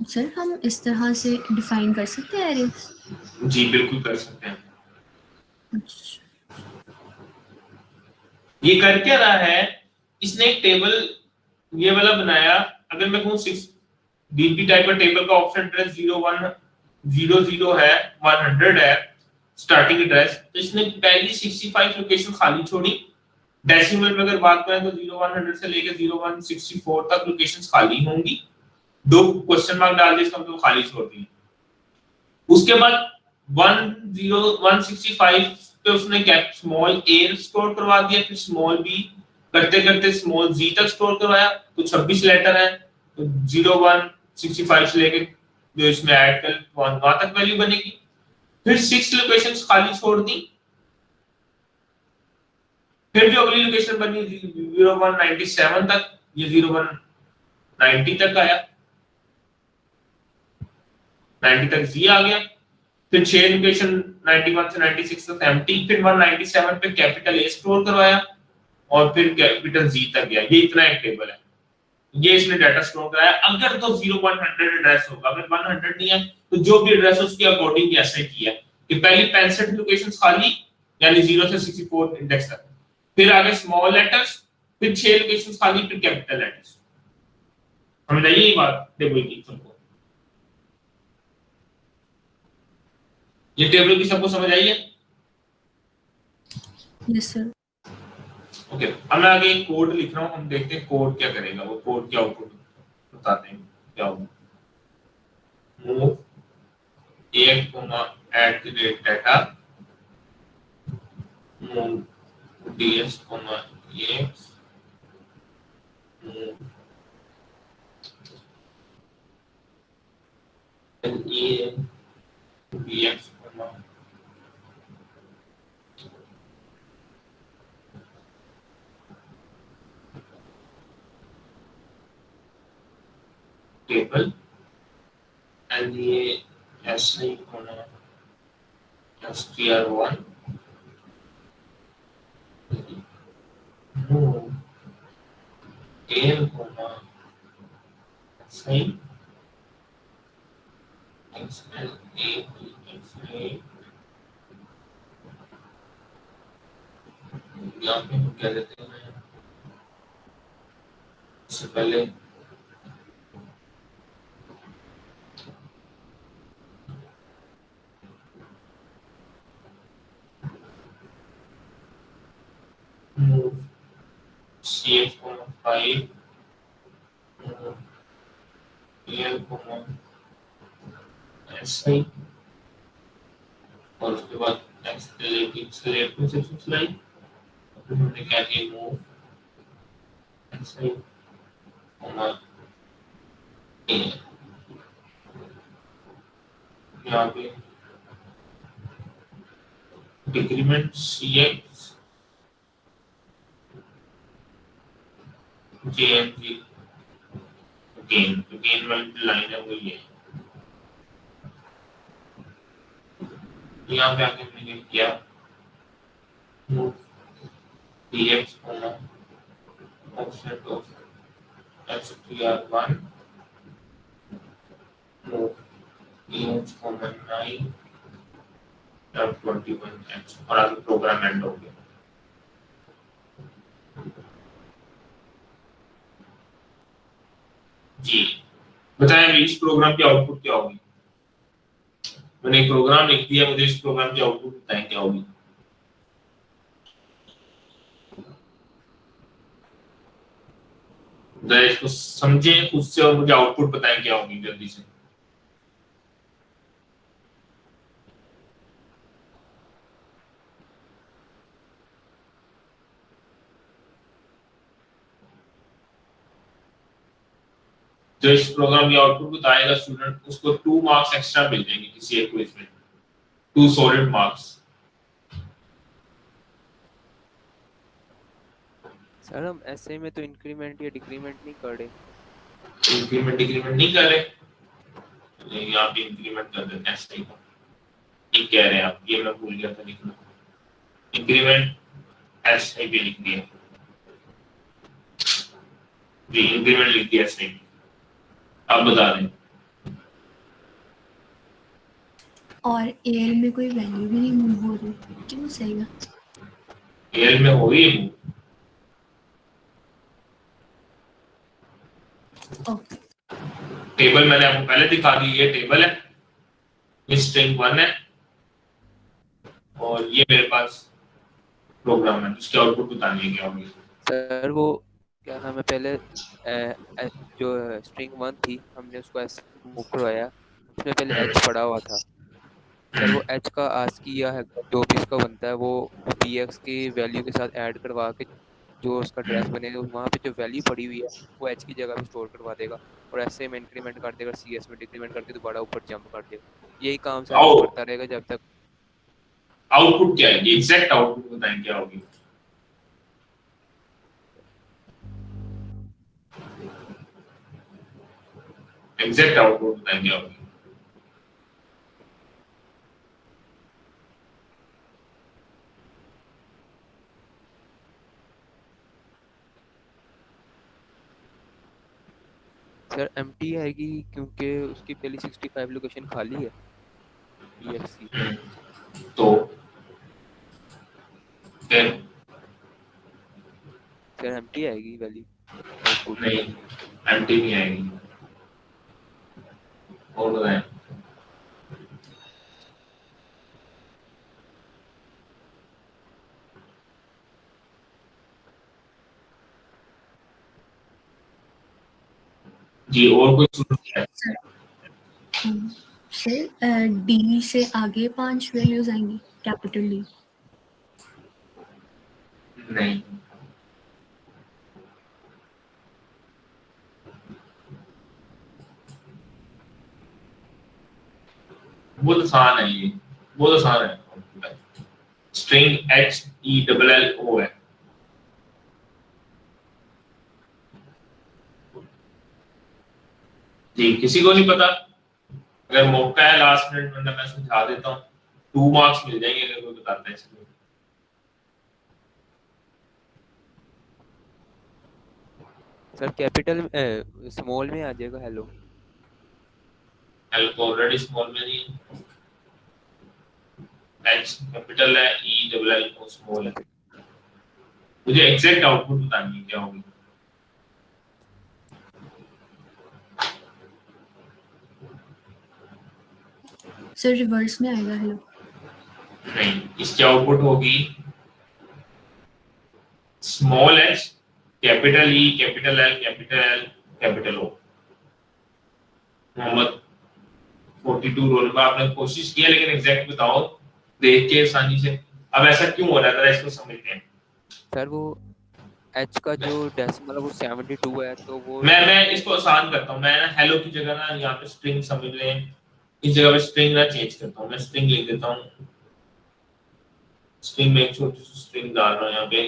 Speaker 2: सर हम इस तरह से डिफाइन कर सकते हैं एरेज?
Speaker 1: जी बिल्कुल कर सकते हैं।
Speaker 2: अच्छा।
Speaker 1: ये कर क्या रहा है, इसने एक टेबल ये वाला बनाया। अगर मैं कहूं 6 डीपी टाइप का टेबल का ऑप्शन एड्रेस 0100 है, 100 है स्टार्टिंग एड्रेस, तो इसने पहली 65 लोकेशन खाली छोड़ी। डेसिमल में अगर बात करें तो 0100 से लेकर 0164 तक लोकेशंस खाली होंगी। 2 क्वेश्चन मार्क डाल दिए, इसका मतलब खाली छोड़ दी। उसके बाद 165 पे उसने कैप स्मॉल a स्टोर करवा दिया, फिर स्मॉल b करते करते स्मॉल z तक स्टोर करवाया, तो 26 लेटर है, तो 0165 से लेके जो इसमें ऐड कर वहां तक वैल्यू बनेगी। फिर 6 लोकेशंस खाली छोड़ दी, फिर जो अगली लोकेशन बनी 0197 तक, ये 0190 तक आया, 90 तक जी आ गया। फिर 6 लोकेशन 91 से 96 तक एम्प्टी, फिर 197 पे कैपिटल ए स्टोर करवाया और फिर कैपिटल जी तक गया। ये इतना एक टेबल है, ये इसने डाटा स्टोर कराया। अगर तो 0100 एड्रेस होगा, अगर 100 नहीं है तो जो भी एड्रेस उसके अकॉर्डिंग ऐसे किया कि पहली 65 लोकेशंस खाली, यानी 0 से 64 इंडेक्स तक, फिर आगे स्मॉल लेटर्स, फिर 6 लोकेशंस खाली, फिर कैपिटल लेटर्स। समझ आई ये बात टेबल की सबको? ये टेबल की सबको समझ आई है?
Speaker 2: Yes sir.
Speaker 1: ओके, अब मैं आगे एक कोड लिख रहा हूँ, हम देखते हैं कोड क्या करेगा। वो कोड क्या आउटपुट बताते हैं क्या होगा। मूव एक at the rate data move ds ex move e bx table and ये ऐसे ही होना str1 move tail होना सही xl यहाँ पे हम क्या देते हैं इससे पहले move cf5 tail ऐसे ही, और उसके बाद एक्सेलेरेट में से सिलाई, फिर हमने क्या किया मूव ऐसे ही यहाँ पे डिक्रीमेंट cx jng गेन वाली लाइन है वो ये यहाँ पे आके मैंने किया move dx offset of str1 move dx 9 21x और आगे प्रोग्राम एंड हो गया। जी बताएं अभी इस प्रोग्राम की आउटपुट क्या होगी? मैंने एक प्रोग्राम लिख दिया, मुझे इस प्रोग्राम की आउटपुट बताएं क्या होगी? जरा इसको समझें खुद से और मुझे आउटपुट बताएं क्या होगी जल्दी से। जो इस प्रोग्राम की आउटपुट बताएगा स्टूडेंट, उसको 2 मार्क्स एक्स्ट्रा मिल जाएंगे किसी एक क्विज में, 2 सॉलिड मार्क्स।
Speaker 3: सर हम ऐसे में तो इंक्रीमेंट या डिक्रीमेंट नहीं कर रहे।
Speaker 1: इंक्रीमेंट डिक्रीमेंट नहीं कर रहे, यहाँ पे इंक्रीमेंट कर देते हैं ऐसे ही। ये कह रहे हैं आप, ये मैं भूल गया था लिखना, इंक्रीमेंट ऐसे भी लिख दिया जी, इंक्रीमेंट लिख दिया ऐसे ही। आप बता दें।
Speaker 2: और एल में कोई वैल्यू भी नहीं मूव हो रही, क्यों सही है?
Speaker 1: एल में हो रही है मूव।
Speaker 2: ओके,
Speaker 1: टेबल मैंने आपको पहले दिखा दी, ये टेबल है, ये स्ट्रिंग 1 है और ये मेरे पास प्रोग्राम है, उसके आउटपुट बतानी है क्या होगी।
Speaker 3: सर वो क्या नाम है, पहले जो स्ट्रिंग 1 थी हमने उसको ऐसे मूव करवाया, उसमें पहले h पड़ा हुआ था सर। वो h का ASCII या जो भी इसका बनता है वो bx की वैल्यू के साथ ऐड करवा के जो उसका एड्रेस बनेगा वहाँ पे जो वैल्यू पड़ी हुई है वो h की जगह पे स्टोर करवा देगा, और ऐसे में इंक्रीमेंट कर देगा, cs में डिक्रीमेंट करके दोबारा ऊपर जंप कर देगा। यही काम सर वो करता रहेगा जब तक।
Speaker 1: आउटपुट क्या है, एग्जैक्ट आउटपुट बताएं क्या होगी? एग्जैक्ट आउटपुट बताएंगे आप।
Speaker 3: सर एम्प्टी आएगी क्योंकि उसकी पहली 65 लोकेशन खाली है EXC।
Speaker 1: तो फिर
Speaker 3: सर एम्प्टी आएगी वैल्यू आउटपुट।
Speaker 1: नहीं, एम्प्टी नहीं आएगी। और बताएं। जी और कोई सुन?
Speaker 2: सर डी से आगे 5 वैल्यूज आएंगी कैपिटल डी।
Speaker 1: नहीं, बहुत आसान है ये, बहुत आसान है। स्ट्रिंग HELLO है। जी किसी को नहीं पता? अगर मौका है लास्ट मिनट में मैं समझा देता हूँ, 2 मार्क्स मिल जाएंगे अगर कोई बताता है इसमें।
Speaker 3: सर कैपिटल स्मॉल में आ जाएगा हेलो।
Speaker 1: एल तो ऑलरेडी स्मॉल में नहीं है, H कैपिटल है, ELL स्मॉल है। मुझे एग्जैक्ट आउटपुट बतानी है क्या होगी।
Speaker 2: सर रिवर्स में आएगा हेलो।
Speaker 1: नहीं, इसकी आउटपुट होगी small h capital E capital L capital L capital O। Mohammad 42 roll में आपने कोशिश की है, लेकिन एग्जैक्ट बताओ देख के आसानी से। अब ऐसा क्यों हो रहा है इसको समझते हैं।
Speaker 3: सर वो H का जो डेसिमल है वो 72 है, तो वो
Speaker 1: मैं इसको आसान करता हूँ। मैं ना हेलो की जगह ना यहाँ पे स्ट्रिंग समझ लें, इस जगह पे स्ट्रिंग ना चेंज करता हूँ, मैं स्ट्रिंग लिख देता हूँ। स्ट्रिंग में एक छोटी सी स्ट्रिंग डाल रहा हूँ यहाँ पे,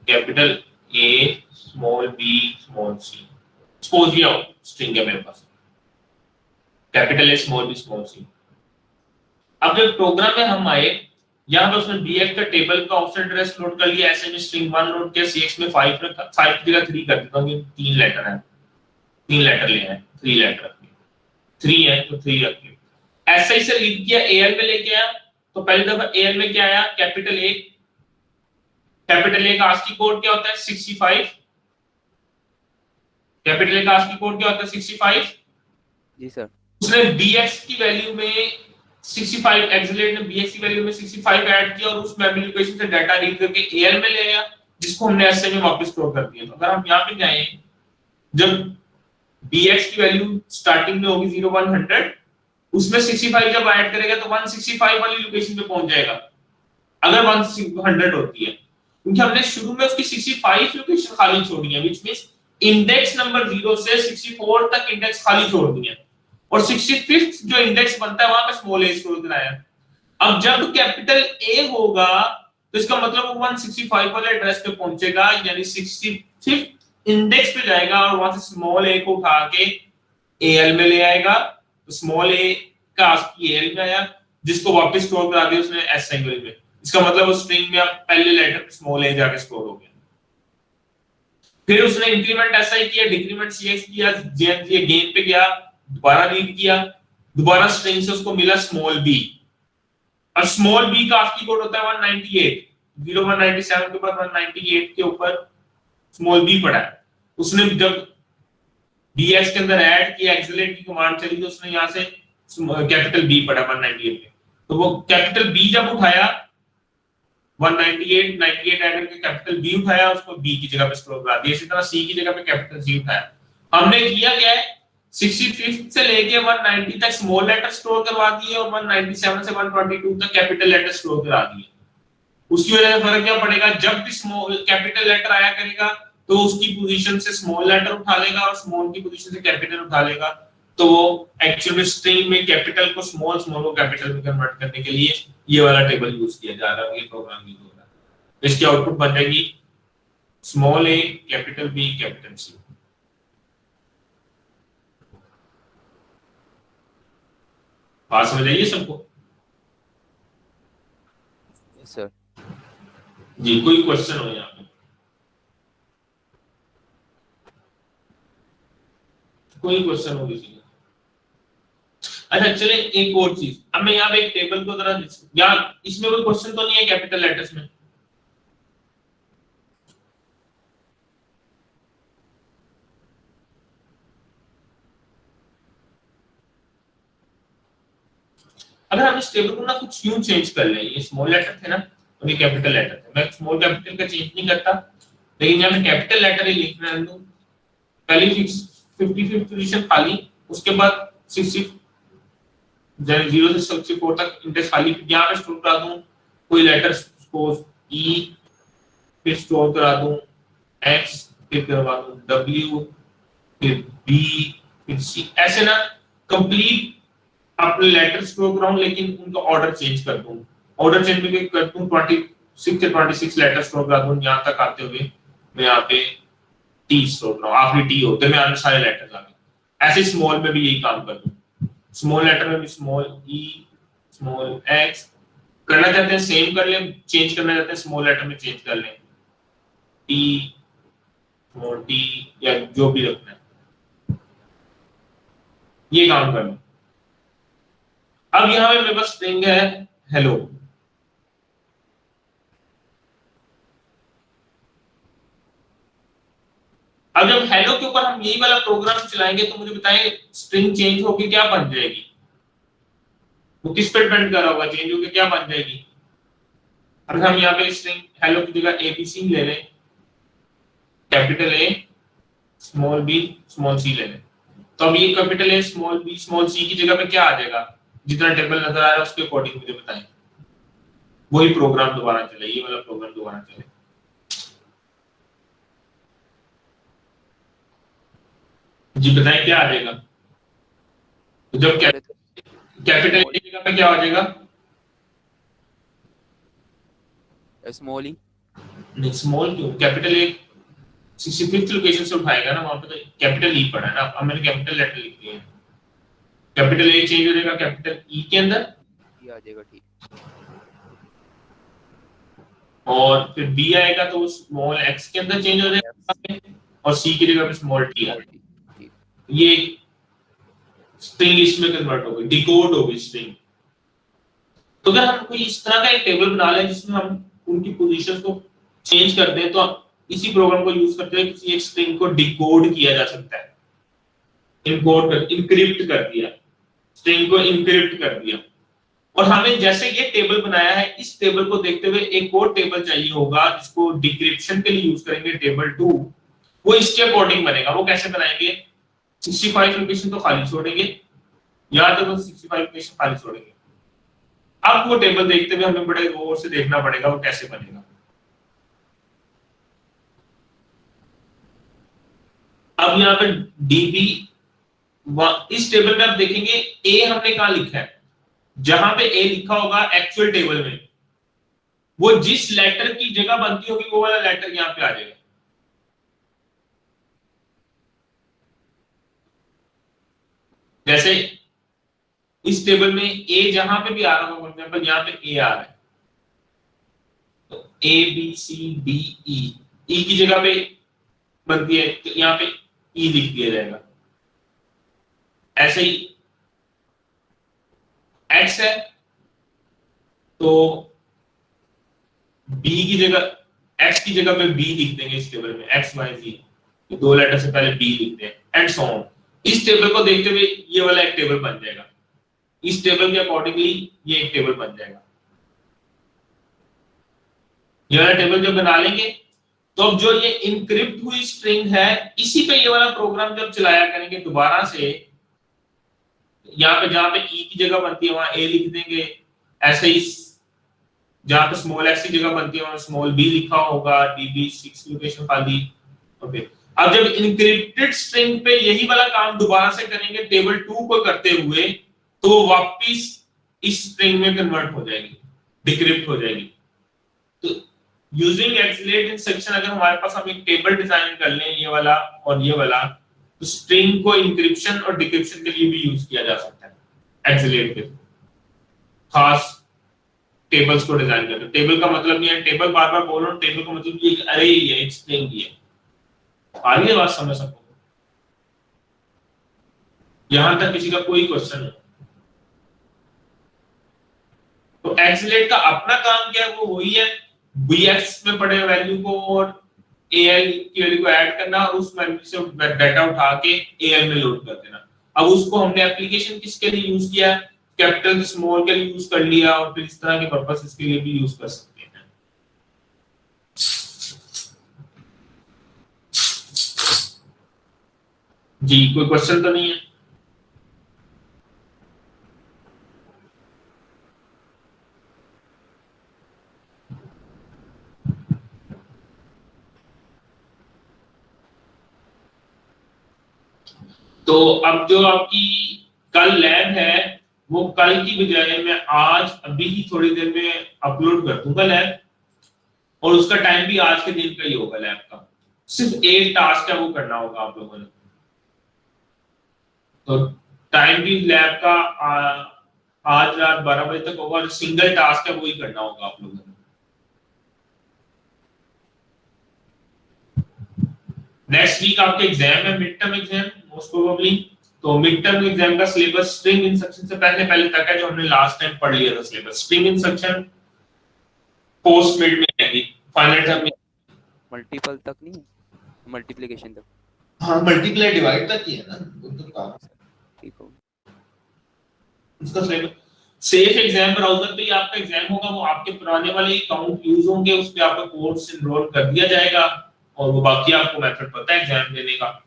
Speaker 1: capital A small b small c। Suppose ये स्ट्रिंग है मेरे पास, capital A small b small c। अब जब प्रोग्राम में हम आए, यहाँ पे उसने bx का टेबल का ऑफसेट एड्रेस लोड कर लिया, ऐसे में स्ट्रिंग 1 लोड किया, cx में 5 रखा, 5 की जगह 3 कर देता हूँ, 3 लेटर है, 3 लेटर ले आए, 3 लेटर 3 है तो 3 रखिए। ऐसा ही से रीड किया, AL में लेके आया, तो पहली दफा AL में क्या आया, कैपिटल A। कैपिटल A का ASCII कोड क्या होता है 65। कैपिटल A का ASCII कोड क्या होता है 65।
Speaker 3: जी सर।
Speaker 1: उसने bx की वैल्यू में 65, एक्सिलेट ने bx की वैल्यू में 65 ऐड किया और उस मेमोरी लोकेशन से डाटा रीड करके AL में ले आया, जिसको हमने ऐसे में वापस स्टोर कर दिया। तो अगर हम यहां पे जाएं, जब bx की वैल्यू स्टार्टिंग में होगी 0 100, उसमें 65 जब ऐड करेगा तो 165 वाली लोकेशन पे पहुंच जाएगा अगर 100 होती है, क्योंकि हमने शुरू में उसकी 65 लोकेशन खाली छोड़ी है, व्हिच मींस इंडेक्स नंबर 0 से 64 तक इंडेक्स खाली छोड़ दिए हैं, और 65th जो इंडेक्स बनता है वहां पे स्मॉल a स्टोर कराया। अब जब कैपिटल A होगा तो इसका मतलब वो 165 वाले एड्रेस पे पहुंचेगा, यानी 65th इंडेक्स पे जाएगा और वहां से स्मॉल a को उठा के AL में ले आएगा। तो स्मॉल a का ASCII AL में आया, जिसको वापस स्टोर करा दिया उसने SI वैल्यू में। इसका मतलब उस स्ट्रिंग में अब पहले लेटर स्मॉल a जाके स्टोर हो गया। फिर उसने इंक्रीमेंट SI किया, डिक्रीमेंट CX किया, गेन पे गया, दोबारा रीड किया, दोबारा स्ट्रिंग से उसको मिला स्मॉल b। और स्मॉल b का ASCII कोड होता है 198, 0197 के बाद 198 के ऊपर स्मॉल b पड़ा है। उसने जब bx के अंदर ऐड किया, एक्सिलेट की कमांड चली, तो उसने यहां से कैपिटल B पड़ा 198 में। तो वो कैपिटल B जब उठाया 198 98 ऐड करके कैपिटल B उठाया, उसको B की जगह पे स्टोर करा दिया। इसी तरह C की जगह पे कैपिटल C उठाया। हमने किया क्या है, 65 से लेके 190 तक स्मॉल लेटर स्टोर करवा दिए और 197 से 122 तक कैपिटल लेटर स्टोर करा दिए। उसकी वजह से फर्क क्या पड़ेगा, जब भी स्मॉल कैपिटल लेटर आया करेगा तो उसकी पोजीशन से स्मॉल लेटर उठा लेगा और स्मॉल की पोजीशन से कैपिटल उठा लेगा। तो वो एक्चुअली स्ट्रिंग में कैपिटल को स्मॉल, स्मॉल को कैपिटल में कन्वर्ट करने के लिए ये वाला टेबल यूज किया जा रहा है, ये प्रोग्राम यूज हो रहा है। इसकी आउटपुट बन जाएगी small a capital B capital C। बात समझ आइए सबको?
Speaker 3: Yes sir.
Speaker 1: जी, कोई क्वेश्चन हो यहाँ पे? कोई क्वेश्चन हो किसी का? अच्छा चले, एक और चीज, अब मैं यहाँ पे एक टेबल को जरा, यहाँ इसमें कोई क्वेश्चन तो नहीं है कैपिटल लेटर्स में? अगर हम इस टेबल को ना कुछ यूं चेंज कर लें, ये स्मॉल लेटर थे ना और ये कैपिटल लेटर थे, मैं स्मॉल कैपिटल का चेंज नहीं करता, लेकिन यहाँ मैं कैपिटल लेटर ही लिखना है, पहली 55th पोजीशन खाली, उसके बाद 60 0 से 64 तक इंडेक्स खाली, यहाँ पे स्टोर करा दूं कोई लेटर, सपोज ई, फिर स्टोर करा दूं एक्स, फिर करवा दूं डब्ल्यू, फिर बी, फिर सी, ऐसे ना कंप्लीट अपने लेटर स्टोर कराऊं, लेकिन उनका ऑर्डर चेंज कर दूं। ऑर्डर चेंज में कर दूं 26 से 26 लेटर स्टोर करा दूं, यहाँ तक आते हुए मैं यहाँ पे टी स्टोर कराऊं, आखिरी टी होते में आने सारे लेटर्स आ गए। ऐसे स्मॉल में भी यही काम कर दूं, स्मॉल लेटर में भी स्मॉल ई, स्मॉल एक्स, करना चाहते हैं सेम कर लें, चेंज करना चाहते हैं स्मॉल लेटर में चेंज कर लें, टी, स्मॉल टी, या जो भी रखना है, ये काम कर लो। अब यहाँ पे मेरे पास स्ट्रिंग है हेलो, अब जब हेलो के ऊपर हम यही वाला प्रोग्राम चलाएंगे तो मुझे बताएं स्ट्रिंग चेंज होके क्या बन जाएगी, वो किस पे डिपेंड कर रहा होगा, चेंज होके क्या बन जाएगी? अगर हम यहाँ पे स्ट्रिंग हेलो की जगह एबीसी ले लें, capital A small B small C ले लें, तो अब ये capital A small B small C की जगह पे क्या आ जाएगा, जितना टेबल नजर आ रहा है उसके अकॉर्डिंग मुझे बताएं, वही प्रोग्राम दोबारा चले, ये वाला प्रोग्राम दोबारा चले। जी बताएं क्या आ जाएगा? तो जब कैपिटल ए की जगह पे क्या आ जाएगा?
Speaker 3: स्मॉल ई।
Speaker 1: नहीं स्मॉल क्यों, कैपिटल ए 65th लोकेशन से उठाएगा ना, वहां पे तो कैपिटल ई पड़ा है ना, अब मैंने कैपिटल लेटर लिख दिया है, कैपिटल ए चेंज हो जाएगा कैपिटल ई के अंदर,
Speaker 3: ये आ जाएगा ठीक,
Speaker 1: और फिर बी आएगा तो स्मॉल एक्स के अंदर चेंज हो जाएगा, और सी की जगह पे स्मॉल टी आएगा। ये स्ट्रिंग इसमें कन्वर्ट हो गई, डिकोड हो गई स्ट्रिंग। तो अगर हम कोई इस तरह का एक टेबल बना लें जिसमें हम उनकी पोजीशंस को चेंज कर दें, तो इसी प्रोग्राम को यूज करते हुए किसी एक स्ट्रिंग को डिकोड किया जा सकता है, इनकोड कर, इनक्रिप्ट कर दिया, स्ट्रिंग को इनक्रिप्ट कर दिया। और हमें जैसे ये टेबल बनाया है, इस टेबल को देखते हुए एक और टेबल चाहिए होगा जिसको डिक्रिप्शन के लिए यूज करेंगे, टेबल 2, वो इसके अकॉर्डिंग बनेगा। वो कैसे बनाएंगे? 65 लोकेशन तो खाली छोड़ेंगे, याद रखो 65 लोकेशन खाली छोड़ेंगे। अब वो टेबल देखते हुए हमें बड़े गौर से देखना पड़ेगा वो कैसे बनेगा। अब यहाँ पे डीबी, इस टेबल में आप देखेंगे ए हमने कहा लिखा है, जहां पे ए लिखा होगा एक्चुअल टेबल में, वो जिस लेटर की जगह बनती होगी वो वाला लेटर यहां पे आ जाएगा। जैसे इस टेबल में ए जहां पे भी आ रहा होगा, फॉर एग्जांपल यहां पे ए आ रहा है, तो A B C D E, ई की जगह पे बनती है तो यहां पे ई लिख दिया जाएगा। ऐसे ही एक्स है तो बी की जगह, एक्स की जगह पे बी लिख देंगे इस टेबल में, एक्स वाई जी, दो लेटर से पहले बी लिखते हैं, एंड सो ऑन। इस टेबल को देखते हुए ये वाला एक टेबल बन जाएगा, इस टेबल के अकॉर्डिंगली ये एक टेबल बन जाएगा। ये वाला टेबल जब बना लेंगे तो अब जो ये इनक्रिप्ट हुई स्ट्रिंग है, इसी पे ये वाला प्रोग्राम जब चलाया करेंगे दोबारा से, यहाँ पे जहां पे ई की जगह बनती है वहां ए लिख देंगे, ऐसे ही जहां पे स्मॉल एक्स की जगह बनती है वहां स्मॉल बी लिखा होगा, डीबी 6 लोकेशन खाली। ओके, अब जब इनक्रिप्टेड स्ट्रिंग पे यही वाला काम दोबारा से करेंगे टेबल 2 को करते हुए, तो वापस इस स्ट्रिंग में कन्वर्ट हो जाएगी, डिक्रिप्ट हो जाएगी। तो यूजिंग एक्सिलेट इंस्ट्रक्शन अगर हमारे पास हम एक टेबल डिजाइन कर लें, ये वाला और ये वाला, तो स्ट्रिंग को इंक्रिप्शन और डिक्रिप्शन के लिए भी यूज किया जा सकता है। एक्सेलेट पे खास टेबल्स को डिजाइन करना। टेबल का मतलब नहीं है, टेबल बार बार बोल रहा हूँ, टेबल का मतलब ये एक अरे ही है, एक स्ट्रिंग ही है। आ रही है बात समझ सकते हो? यहां तक किसी का कोई क्वेश्चन नहीं? तो एक्सेलेट का अपना काम क्या है, वो वही है bx में पड़े वैल्यू को और al की वैल्यू को ऐड करना और उस मेमोरी से डाटा उठा के al में लोड कर देना। अब उसको हमने एप्लीकेशन किसके लिए यूज किया, कैपिटल स्मॉल के लिए यूज कर लिया और फिर इस तरह के पर्पस के लिए भी यूज कर सकते हैं। जी कोई क्वेश्चन तो नहीं है? तो अब जो आपकी कल लैब है वो कल की बजाय मैं आज अभी ही थोड़ी देर में अपलोड कर दूंगा लैब, और उसका टाइम भी आज के दिन का ही होगा लैब का। सिर्फ एक टास्क है वो करना होगा आप लोगों ने। तो टाइम भी लैब का आज रात 12 बजे तक होगा और सिंगल टास्क है वो ही करना होगा आप लोगों ने। नेक्स्ट वीक आपके एग्जाम है, mid term exam most probably. तो मिड टर्म एग्जाम का सिलेबस स्ट्रिंग इंस्ट्रक्शन से पहले पहले तक है, जो हमने लास्ट टाइम पढ़ लिया था syllabus. String instruction post mid में आएगी, फाइनल टर्म में
Speaker 3: मल्टीपल तक नहीं, मल्टीप्लिकेशन तक।
Speaker 1: हाँ मल्टीप्लाई डिवाइड तक ही है ना, वो तो कहा
Speaker 3: ठीक हो।
Speaker 1: उसका सिलेबस सेफ एग्जाम ब्राउजर पे ही आपका एग्जाम होगा, वो आपके पुराने वाले अकाउंट यूज होंगे, उस पे आपका कोर्स एनरोल कर दिया जाएगा और वो बाकी आपको मेथड पता है एग्जाम देने का।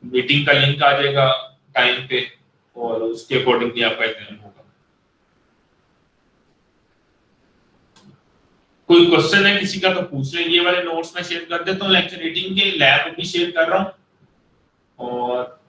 Speaker 1: मीटिंग का लिंक आ जाएगा टाइम पे और उसके अकॉर्डिंगली आपका एग्जाम होगा। कोई क्वेश्चन है किसी का तो पूछ लें। ये वाले नोट्स मैं शेयर कर देता हूँ लेक्चर 18 के, लैब भी शेयर कर रहा हूँ और